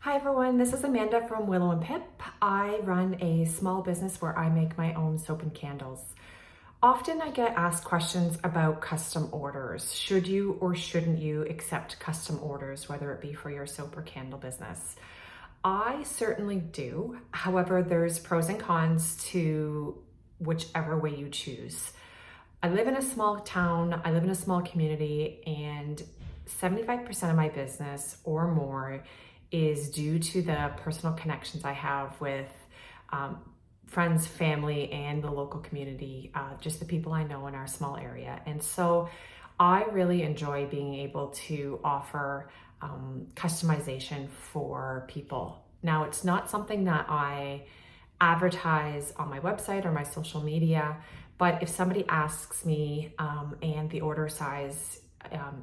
Hi everyone, this is Amanda from Willow and Pip. I run a small business where I make my own soap and candles. Often I get asked questions about custom orders. Should you or shouldn't you accept custom orders, whether it be for your soap or candle business? I certainly do. However, there's pros and cons to whichever way you choose. I live in a small town, I live in a small community, and 75% of my business or more is due to the personal connections I have with um, friends, family, and the local community, just the people I know in our small area. And so I really enjoy being able to offer customization for people. Now, it's not something that I advertise on my website or my social media, but if somebody asks me and the order size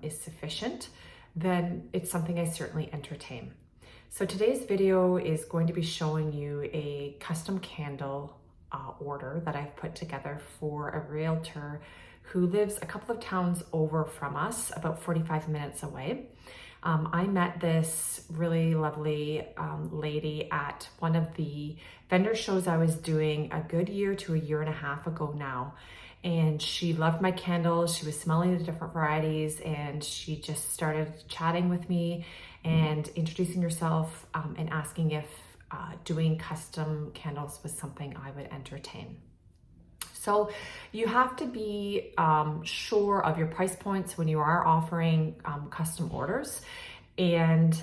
is sufficient, then it's something I certainly entertain. So today's video is going to be showing you a custom candle order that I've put together for a realtor who lives a couple of towns over from us, about 45 minutes away. I met this really lovely lady at one of the vendor shows I was doing a good year to a year and a half ago now. And she loved my candles. She was smelling the different varieties and she just started chatting with me and introducing herself and asking if doing custom candles was something I would entertain. So you have to be sure of your price points when you are offering custom orders and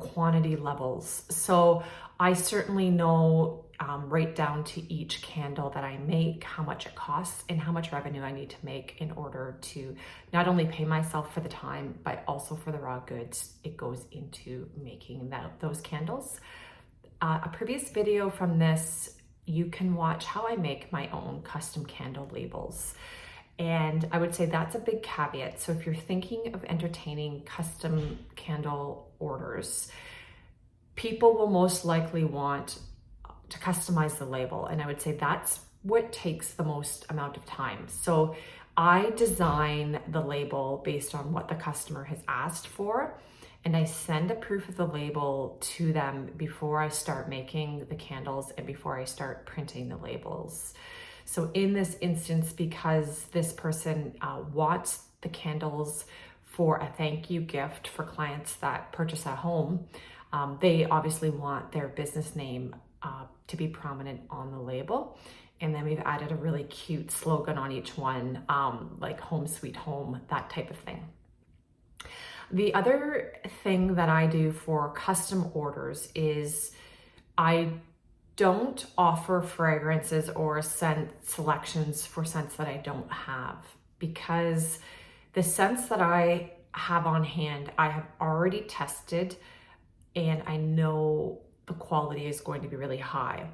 quantity levels. So I certainly know right down to each candle that I make, how much it costs and how much revenue I need to make in order to not only pay myself for the time, but also for the raw goods it goes into making those candles. A previous video from this, you can watch how I make my own custom candle labels. And I would say that's a big caveat. So if you're thinking of entertaining custom candle orders, people will most likely want to customize the label. And I would say that's what takes the most amount of time. So I design the label based on what the customer has asked for. And I send a proof of the label to them before I start making the candles and before I start printing the labels. So in this instance, because this person wants the candles for a thank you gift for clients that purchase at home, they obviously want their business name to be prominent on the label. And then we've added a really cute slogan on each one, like home sweet home, that type of thing. The other thing that I do for custom orders is I don't offer fragrances or scent selections for scents that I don't have, because the scents that I have on hand, I have already tested and I know the quality is going to be really high.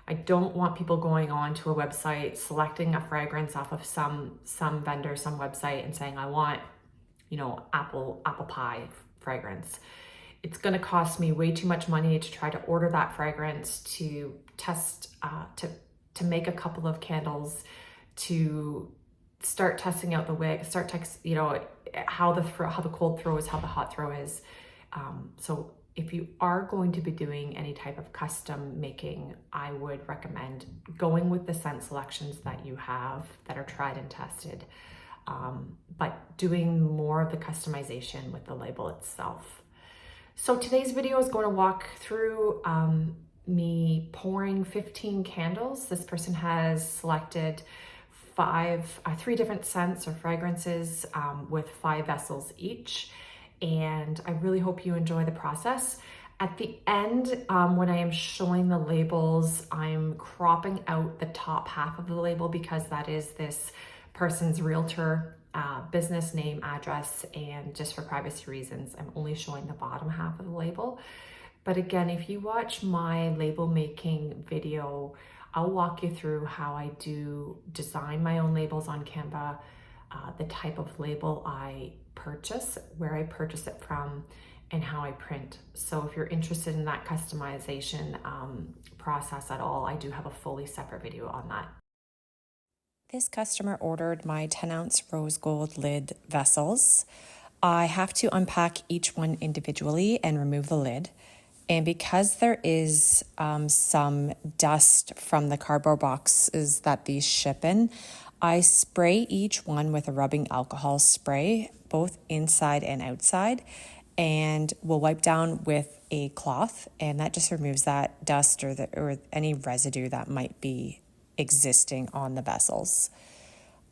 I don't want people going on to a website, selecting a fragrance off of some vendor, some website and saying, I want, apple pie fragrance. It's going to cost me way too much money to try to order that fragrance, to test, to make a couple of candles, to start testing out the wicks, how the cold throw is, how the hot throw is. So if you are going to be doing any type of custom making, I would recommend going with the scent selections that you have that are tried and tested, but doing more of the customization with the label itself. So today's video is going to walk through me pouring 15 candles. This person has selected three different scents or fragrances with 5 vessels each. And I really hope you enjoy the process. At the end, when I am showing the labels, I'm cropping out the top half of the label because that is this person's realtor business name, address, and just for privacy reasons, I'm only showing the bottom half of the label. But again, if you watch my label making video, I'll walk you through how I do design my own labels on Canva, the type of label I purchase, where I purchase it from, and how I print. So if you're interested in that customization process at all, I do have a fully separate video on that. This customer ordered my 10-ounce rose gold lid vessels. I have to unpack each one individually and remove the lid. And because there is some dust from the cardboard boxes that these ship in, I spray each one with a rubbing alcohol spray, both inside and outside, and we'll wipe down with a cloth, and that just removes that dust or any residue that might be existing on the vessels.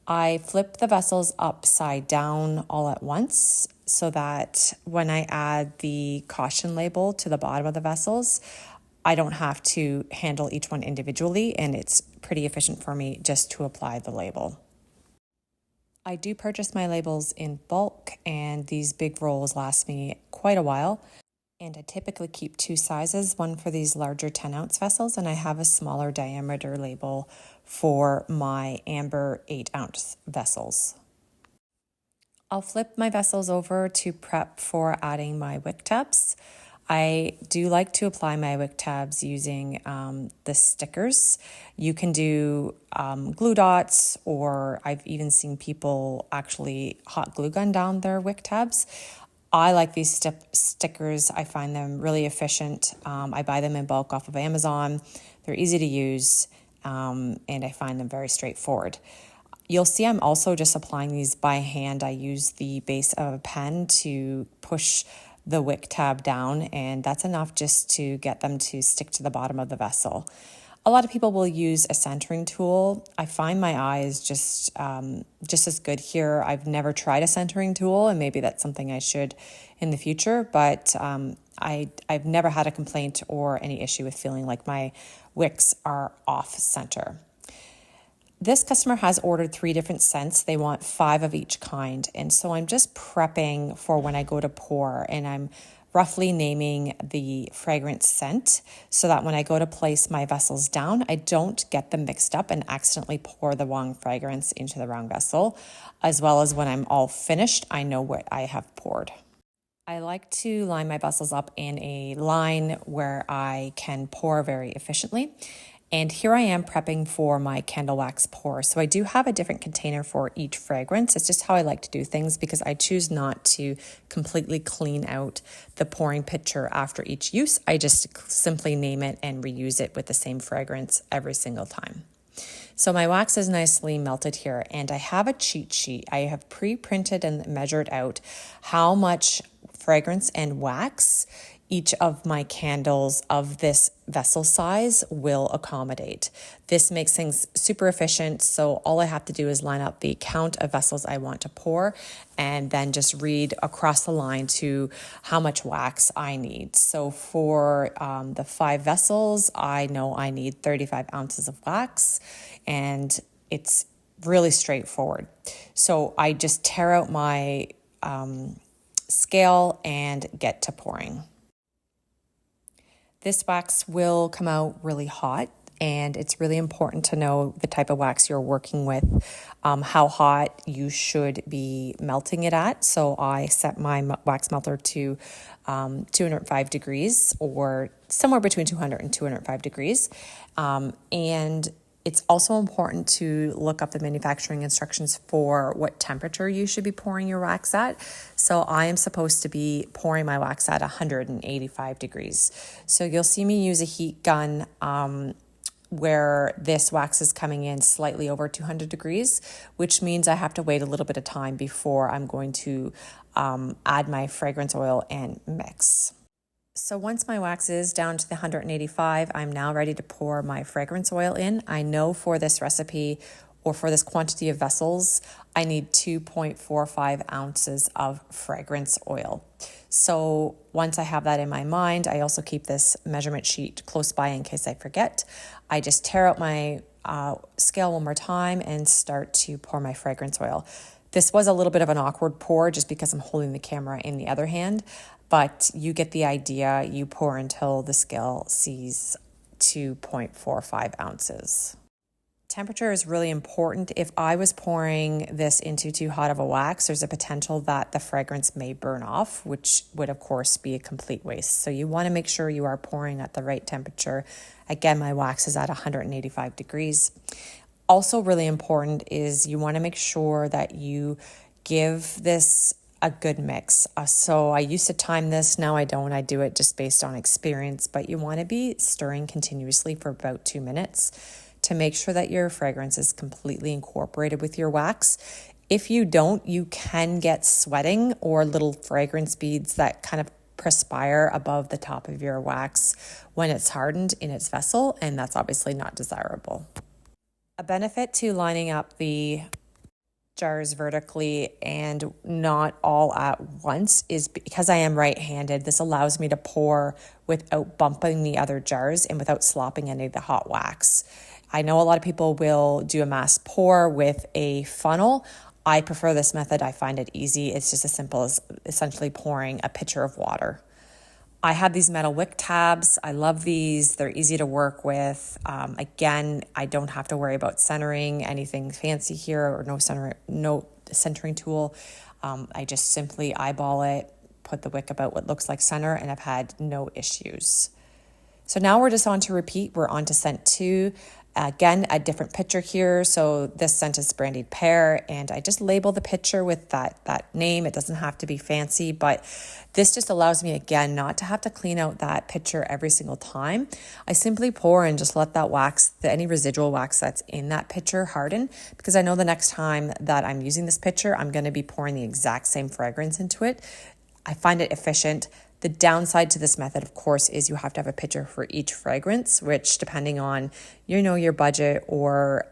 I flip the vessels upside down all at once so that when I add the caution label to the bottom of the vessels, I don't have to handle each one individually, and it's pretty efficient for me just to apply the label. I do purchase my labels in bulk, and these big rolls last me quite a while. And I typically keep two sizes, one for these larger 10-ounce vessels, and I have a smaller diameter label for my amber 8-ounce vessels. I'll flip my vessels over to prep for adding my wick tabs. I do like to apply my wick tabs using the stickers. You can do glue dots, or I've even seen people actually hot glue gun down their wick tabs. I like these stickers. I find them really efficient. I buy them in bulk off of Amazon. They're easy to use, and I find them very straightforward. You'll see I'm also just applying these by hand. I use the base of a pen to push the wick tab down, and that's enough just to get them to stick to the bottom of the vessel. A lot of people will use a centering tool. I find my eye is just as good here. I've never tried a centering tool, and maybe that's something I should in the future, but I've never had a complaint or any issue with feeling like my wicks are off center. This customer has ordered 3 different scents. They want 5 of each kind. And so I'm just prepping for when I go to pour, and I'm roughly naming the fragrance scent so that when I go to place my vessels down, I don't get them mixed up and accidentally pour the wrong fragrance into the wrong vessel. As well as when I'm all finished, I know what I have poured. I like to line my vessels up in a line where I can pour very efficiently. And here I am prepping for my candle wax pour. So I do have a different container for each fragrance. It's just how I like to do things because I choose not to completely clean out the pouring pitcher after each use. I just simply name it and reuse it with the same fragrance every single time. So my wax is nicely melted here, and I have a cheat sheet. I have pre-printed and measured out how much fragrance and wax each of my candles of this vessel size will accommodate. This makes things super efficient. So all I have to do is line up the count of vessels I want to pour and then just read across the line to how much wax I need. So for the 5 vessels, I know I need 35 ounces of wax, and it's really straightforward. So I just tear out my scale and get to pouring. This wax will come out really hot, and it's really important to know the type of wax you're working with, how hot you should be melting it at. So I set my wax melter to 205 degrees, or somewhere between 200 and 205 degrees. And it's also important to look up the manufacturing instructions for what temperature you should be pouring your wax at. So I am supposed to be pouring my wax at 185 degrees. So you'll see me use a heat gun where this wax is coming in slightly over 200 degrees, which means I have to wait a little bit of time before I'm going to add my fragrance oil and mix. So once my wax is down to the 185, I'm now ready to pour my fragrance oil in. I know for this recipe, or for this quantity of vessels, I need 2.45 ounces of fragrance oil. So once I have that in my mind, I also keep this measurement sheet close by in case I forget. I just tear out my scale one more time and start to pour my fragrance oil. This was a little bit of an awkward pour just because I'm holding the camera in the other hand, but you get the idea. You pour until the scale sees 2.45 ounces. Temperature is really important. If I was pouring this into too hot of a wax, there's a potential that the fragrance may burn off, which would of course be a complete waste. So you want to make sure you are pouring at the right temperature. Again, my wax is at 185 degrees. Also really important is you want to make sure that you give this a good mix. So I used to time this, now I don't. I do it just based on experience, but you want to be stirring continuously for about 2 minutes to make sure that your fragrance is completely incorporated with your wax. If you don't, you can get sweating or little fragrance beads that kind of perspire above the top of your wax when it's hardened in its vessel, and that's obviously not desirable. A benefit to lining up the jars vertically and not all at once is because I am right-handed, this allows me to pour without bumping the other jars and without slopping any of the hot wax. I know a lot of people will do a mass pour with a funnel. I prefer this method. I find it easy. It's just as simple as essentially pouring a pitcher of water. I have these metal wick tabs. I love these. They're easy to work with. Again, I don't have to worry about centering anything fancy here, or no centering tool. I just simply eyeball it, put the wick about what looks like center, and I've had no issues. So now we're just on to repeat. We're on to scent 2. Again, a different picture here. So this scent is Brandied Pear, and I just label the picture with that name. It doesn't have to be fancy, but this just allows me, again, not to have to clean out that picture every single time. I simply pour and just let that wax, any residual wax that's in that picture, harden, because I know the next time that I'm using this picture, I'm going to be pouring the exact same fragrance into it. I find it efficient. The downside to this method, of course, is you have to have a pitcher for each fragrance, which depending on, your budget or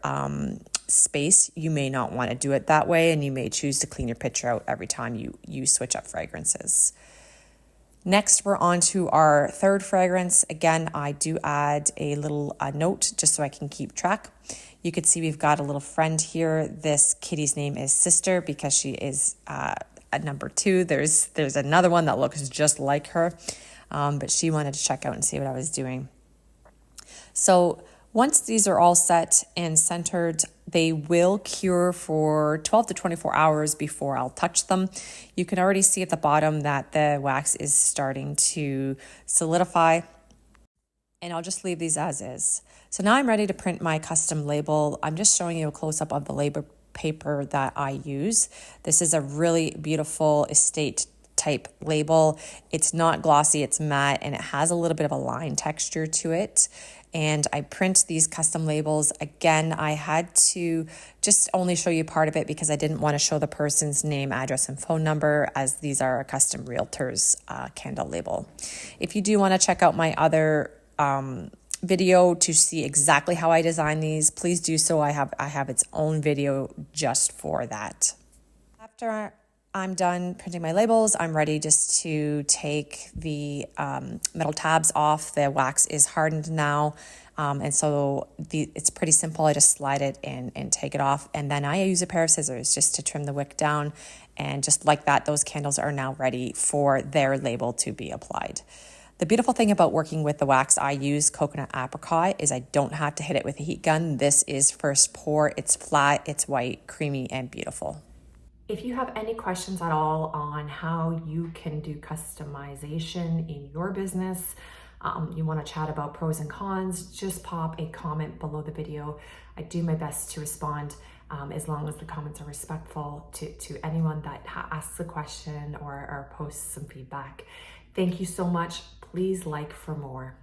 space, you may not want to do it that way, and you may choose to clean your pitcher out every time you switch up fragrances. Next, we're on to our third fragrance. Again, I do add a little note just so I can keep track. You could see we've got a little friend here. This kitty's name is Sister because she is at number 2. There's another one that looks just like her, but she wanted to check out and see what I was doing. So once these are all set and centered, they will cure for 12 to 24 hours before I'll touch them. You can already see at the bottom that the wax is starting to solidify, and I'll just leave these as is. So now I'm ready to print my custom label. I'm just showing you a close-up of the label paper that I use. This is a really beautiful estate type label. It's not glossy, it's matte, and it has a little bit of a line texture to it. And I print these custom labels. Again, I had to just only show you part of it because I didn't want to show the person's name, address, and phone number, as these are a custom realtor's candle label. If you do want to check out my other video to see exactly how I design these, please do so. I have its own video just for that. After I'm done printing my labels, I'm ready just to take the metal tabs off. The wax is hardened now, and so it's pretty simple. I just slide it and take it off, and then I use a pair of scissors just to trim the wick down, and just like that, those candles are now ready for their label to be applied. The beautiful thing about working with the wax I use, coconut apricot, is I don't have to hit it with a heat gun. This is first pour. It's flat, it's white, creamy, and beautiful. If you have any questions at all on how you can do customization in your business, you want to chat about pros and cons, just pop a comment below the video. I do my best to respond as long as the comments are respectful to anyone that asks a question or posts some feedback. Thank you so much. Please like for more.